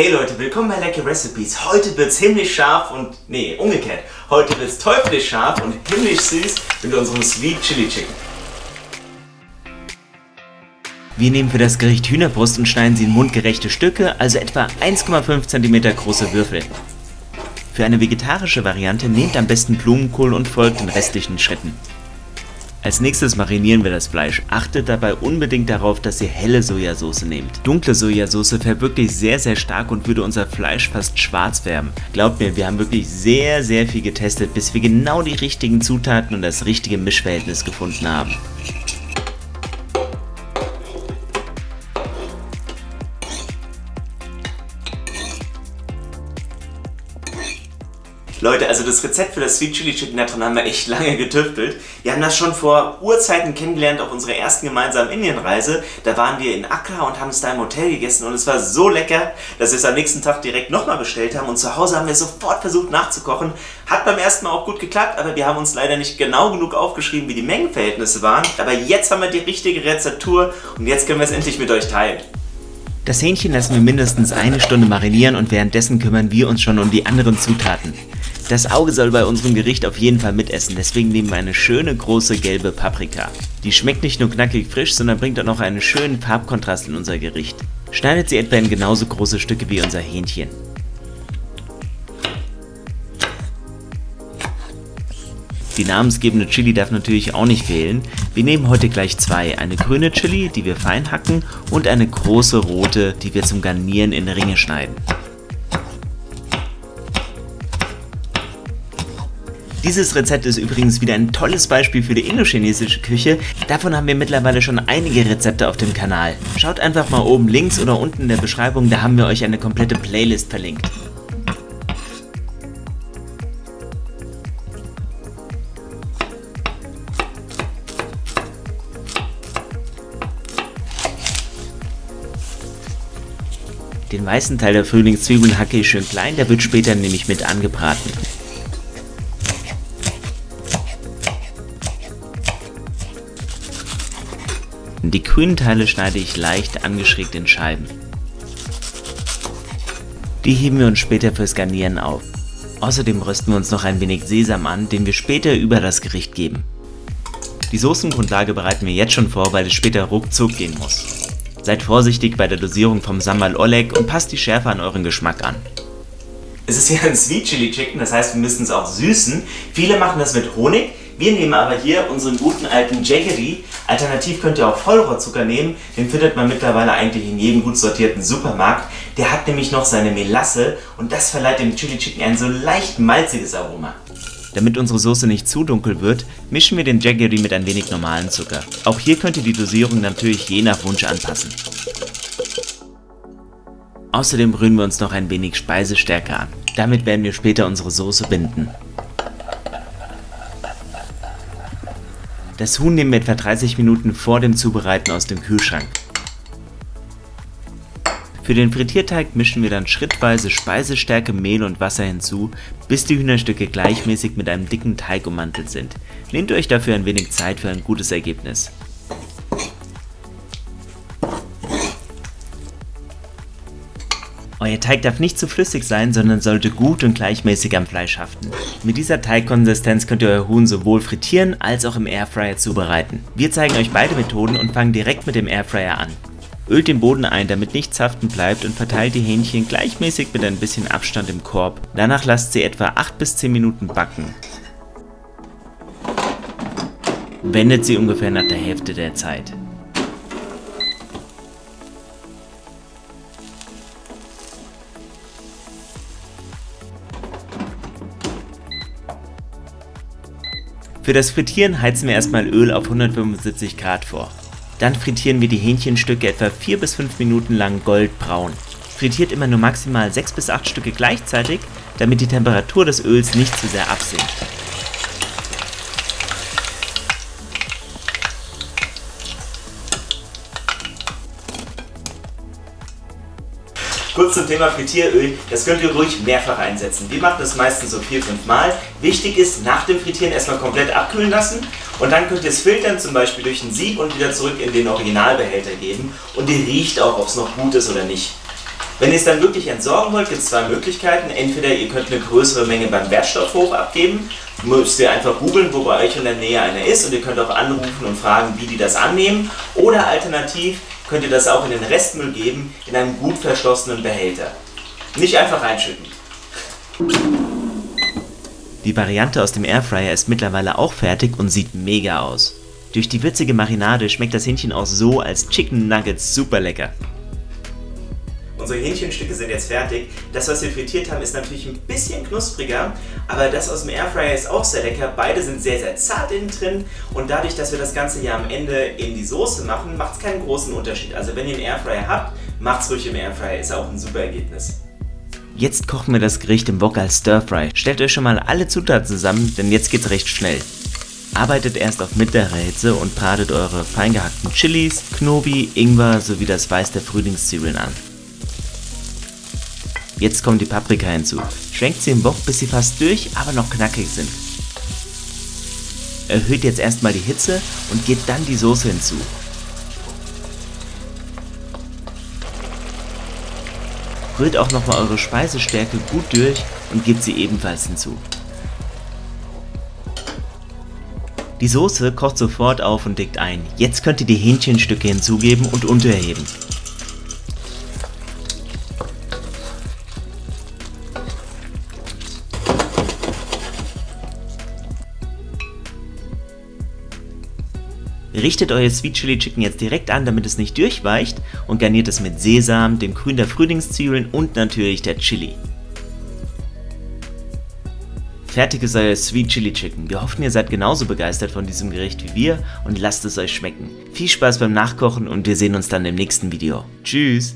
Hey Leute, willkommen bei Lecker Recipes. Heute wird's himmlisch scharf und, nee, umgekehrt. Heute wird's teuflisch scharf und himmlisch süß mit unserem Sweet Chili Chicken. Wir nehmen für das Gericht Hühnerbrust und schneiden sie in mundgerechte Stücke, also etwa 1,5 cm große Würfel. Für eine vegetarische Variante nehmt am besten Blumenkohl und folgt den restlichen Schritten. Als nächstes marinieren wir das Fleisch. Achtet dabei unbedingt darauf, dass ihr helle Sojasauce nehmt. Dunkle Sojasauce färbt wirklich sehr stark und würde unser Fleisch fast schwarz färben. Glaubt mir, wir haben wirklich sehr viel getestet, bis wir genau die richtigen Zutaten und das richtige Mischverhältnis gefunden haben. Leute, also das Rezept für das Sweet Chili Chicken, daran haben wir echt lange getüftelt. Wir haben das schon vor Urzeiten kennengelernt auf unserer ersten gemeinsamen Indienreise. Da waren wir in Accra und haben es da im Hotel gegessen und es war so lecker, dass wir es am nächsten Tag direkt nochmal bestellt haben und zu Hause haben wir sofort versucht nachzukochen. Hat beim ersten Mal auch gut geklappt, aber wir haben uns leider nicht genau genug aufgeschrieben, wie die Mengenverhältnisse waren. Aber jetzt haben wir die richtige Rezeptur und jetzt können wir es endlich mit euch teilen. Das Hähnchen lassen wir mindestens eine Stunde marinieren und währenddessen kümmern wir uns schon um die anderen Zutaten. Das Auge soll bei unserem Gericht auf jeden Fall mitessen, deswegen nehmen wir eine schöne große gelbe Paprika. Die schmeckt nicht nur knackig frisch, sondern bringt auch noch einen schönen Farbkontrast in unser Gericht. Schneidet sie etwa in genauso große Stücke wie unser Hähnchen. Die namensgebende Chili darf natürlich auch nicht fehlen. Wir nehmen heute gleich zwei, eine grüne Chili, die wir fein hacken, und eine große rote, die wir zum Garnieren in Ringe schneiden. Dieses Rezept ist übrigens wieder ein tolles Beispiel für die indochinesische Küche. Davon haben wir mittlerweile schon einige Rezepte auf dem Kanal. Schaut einfach mal oben links oder unten in der Beschreibung, da haben wir euch eine komplette Playlist verlinkt. Den weißen Teil der Frühlingszwiebeln hacke ich schön klein, der wird später nämlich mit angebraten. Die grünen Teile schneide ich leicht angeschrägt in Scheiben. Die heben wir uns später fürs Garnieren auf. Außerdem rösten wir uns noch ein wenig Sesam an, den wir später über das Gericht geben. Die Soßengrundlage bereiten wir jetzt schon vor, weil es später ruckzuck gehen muss. Seid vorsichtig bei der Dosierung vom Sambal Oleg und passt die Schärfe an euren Geschmack an. Es ist ja ein Sweet Chili Chicken, das heißt wir müssen es auch süßen. Viele machen das mit Honig. Wir nehmen aber hier unseren guten alten Jaggery. Alternativ könnt ihr auch Vollrohrzucker nehmen. Den findet man mittlerweile eigentlich in jedem gut sortierten Supermarkt. Der hat nämlich noch seine Melasse und das verleiht dem Chili Chicken ein so leicht malziges Aroma. Damit unsere Soße nicht zu dunkel wird, mischen wir den Jaggery mit ein wenig normalen Zucker. Auch hier könnt ihr die Dosierung natürlich je nach Wunsch anpassen. Außerdem rühren wir uns noch ein wenig Speisestärke an. Damit werden wir später unsere Soße binden. Das Huhn nehmen wir etwa 30 Minuten vor dem Zubereiten aus dem Kühlschrank. Für den Frittierteig mischen wir dann schrittweise Speisestärke, Mehl und Wasser hinzu, bis die Hühnerstücke gleichmäßig mit einem dicken Teig ummantelt sind. Nehmt euch dafür ein wenig Zeit für ein gutes Ergebnis. Euer Teig darf nicht zu flüssig sein, sondern sollte gut und gleichmäßig am Fleisch haften. Mit dieser Teigkonsistenz könnt ihr euer Huhn sowohl frittieren als auch im Airfryer zubereiten. Wir zeigen euch beide Methoden und fangen direkt mit dem Airfryer an. Ölt den Boden ein, damit nichts haften bleibt, und verteilt die Hähnchen gleichmäßig mit ein bisschen Abstand im Korb. Danach lasst sie etwa 8 bis 10 Minuten backen. Wendet sie ungefähr nach der Hälfte der Zeit. Für das Frittieren heizen wir erstmal Öl auf 175 Grad vor. Dann frittieren wir die Hähnchenstücke etwa 4 bis 5 Minuten lang goldbraun. Frittiert immer nur maximal 6 bis 8 Stücke gleichzeitig, damit die Temperatur des Öls nicht zu sehr absinkt. Kurz zum Thema Frittieröl, das könnt ihr ruhig mehrfach einsetzen. Wir machen das meistens so 4-5 Mal. Wichtig ist, nach dem Frittieren erstmal komplett abkühlen lassen und dann könnt ihr es filtern, zum Beispiel durch ein Sieb, und wieder zurück in den Originalbehälter geben, und ihr riecht auch, ob es noch gut ist oder nicht. Wenn ihr es dann wirklich entsorgen wollt, gibt es zwei Möglichkeiten. Entweder ihr könnt eine größere Menge beim Wertstoffhof abgeben, müsst ihr einfach googeln, wo bei euch in der Nähe einer ist, und ihr könnt auch anrufen und fragen, wie die das annehmen. Oder alternativ könnt ihr das auch in den Restmüll geben, in einem gut verschlossenen Behälter. Nicht einfach reinschütten. Die Variante aus dem Airfryer ist mittlerweile auch fertig und sieht mega aus. Durch die würzige Marinade schmeckt das Hähnchen auch so als Chicken Nuggets super lecker. Unsere Hähnchenstücke sind jetzt fertig. Das, was wir frittiert haben, ist natürlich ein bisschen knuspriger, aber das aus dem Airfryer ist auch sehr lecker. Beide sind sehr, sehr zart innen drin, und dadurch, dass wir das Ganze ja am Ende in die Soße machen, macht es keinen großen Unterschied. Also wenn ihr einen Airfryer habt, macht es ruhig im Airfryer, ist auch ein super Ergebnis. Jetzt kochen wir das Gericht im Wok als Stir-Fry. Stellt euch schon mal alle Zutaten zusammen, denn jetzt geht's recht schnell. Arbeitet erst auf mittlerer Hitze und bratet eure fein gehackten Chilis, Knobi, Ingwer sowie das Weiß der Frühlingszwiebeln an. Jetzt kommt die Paprika hinzu. Schwenkt sie im Wok, bis sie fast durch, aber noch knackig sind. Erhöht jetzt erstmal die Hitze und gebt dann die Soße hinzu. Rührt auch nochmal eure Speisestärke gut durch und gebt sie ebenfalls hinzu. Die Soße kocht sofort auf und deckt ein. Jetzt könnt ihr die Hähnchenstücke hinzugeben und unterheben. Richtet euer Sweet Chili Chicken jetzt direkt an, damit es nicht durchweicht, und garniert es mit Sesam, dem Grün der Frühlingszwiebeln und natürlich der Chili. Fertig ist euer Sweet Chili Chicken. Wir hoffen, ihr seid genauso begeistert von diesem Gericht wie wir und lasst es euch schmecken. Viel Spaß beim Nachkochen und wir sehen uns dann im nächsten Video. Tschüss!